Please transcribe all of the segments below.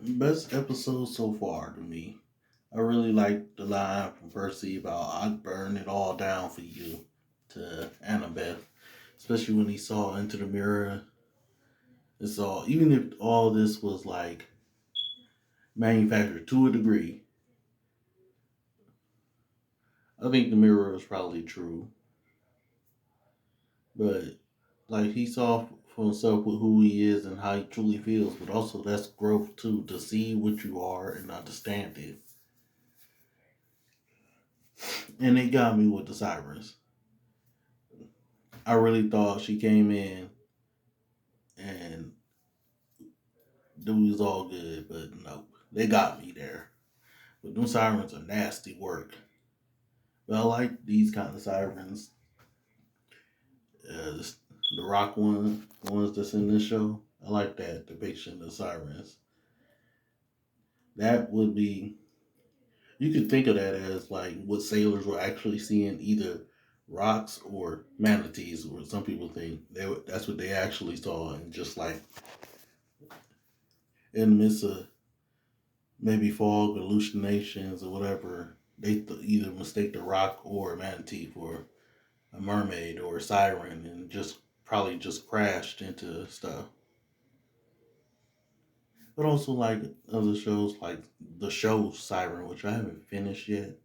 Best episode so far to me. I really like the line from Percy about "I'd burn it all down for you" to Annabeth, especially when he saw into the mirror and saw even if all this was like manufactured to a degree, I think the mirror was probably true. But like he saw for himself with who he is and how he truly feels, but also that's growth too to see what you are and understand it. And it got me with the sirens. I really thought she came in and it was all good, but nope. They got me there. But them sirens are nasty work. But I like these kind of sirens. Uh, the rock one, the ones that's in this show. I like that depiction of sirens. That would be, you could think of that as like what sailors were actually seeing, either rocks or manatees, or some people think that's what they actually saw, and just like in the midst of maybe fog, hallucinations, or whatever, they either mistake the rock or a manatee for a mermaid or a siren, and just probably just crashed into stuff. But also like other shows, like the show Siren, which I haven't finished yet.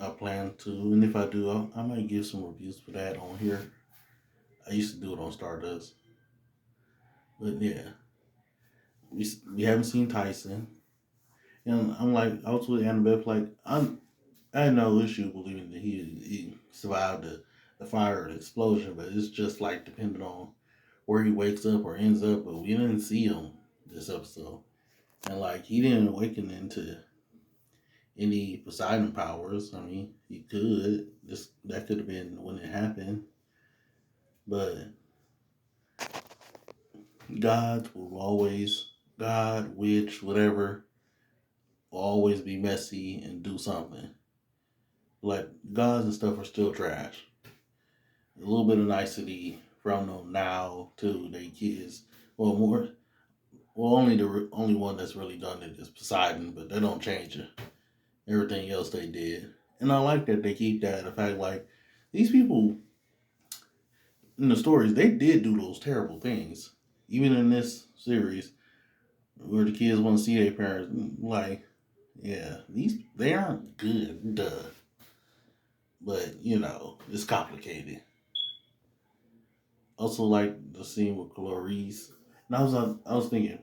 I plan to, and if I do, I might give some reviews for that on here. I used to do it on Stardust, but yeah, we haven't seen Tyson, and I'm like, I was with Annabeth, like I had no issue believing that he survived the fire or the explosion, but it's just like depending on where he wakes up or ends up. But we didn't see him this episode, and like he didn't awaken into any Poseidon powers. I mean, he could. This that could have been when it happened, but God will always, God, witch, whatever, will always be messy and do something. Like gods and stuff are still trash. A little bit of nicety from them now to their kids. Well, more. Well, only one that's really done it is Poseidon, but they don't change it. Everything else they did, and I like that they keep that. The fact like these people in the stories, they did do those terrible things. Even in this series, where the kids want to see their parents, like, yeah, these they aren't good, duh. But it's complicated. Also, like the scene with Clarice, and I was thinking,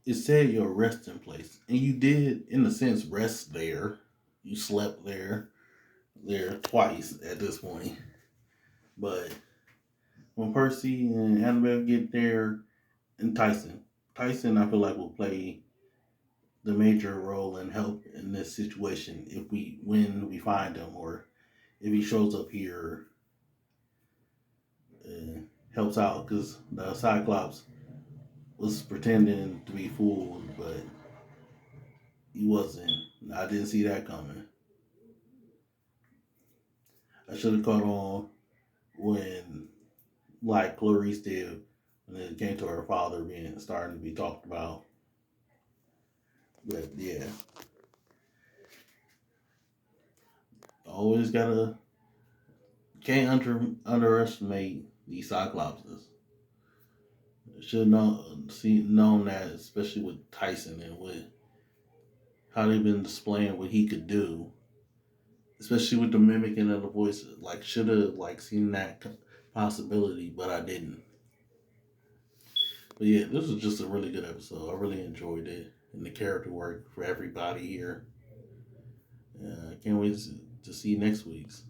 it said your resting place, and you did, in a sense, rest there. You slept there twice at this point. But when Percy and Annabelle get there, and Tyson, I feel like will play the major role and help in this situation if when we find him, or if he shows up here and helps out, because the Cyclops was pretending to be fooled, but he wasn't. I didn't see that coming. I should have caught on when, like Clarice did, when it came to her father being starting to be talked about. But yeah, always gotta can't underestimate these Cyclopses. Should known that, especially with Tyson and with how they've been displaying what he could do, especially with the mimicking of the voices. Like should have like seen that possibility, but I didn't. But yeah, this was just a really good episode. I really enjoyed it, and the character work for everybody here. I can't wait to see next week's.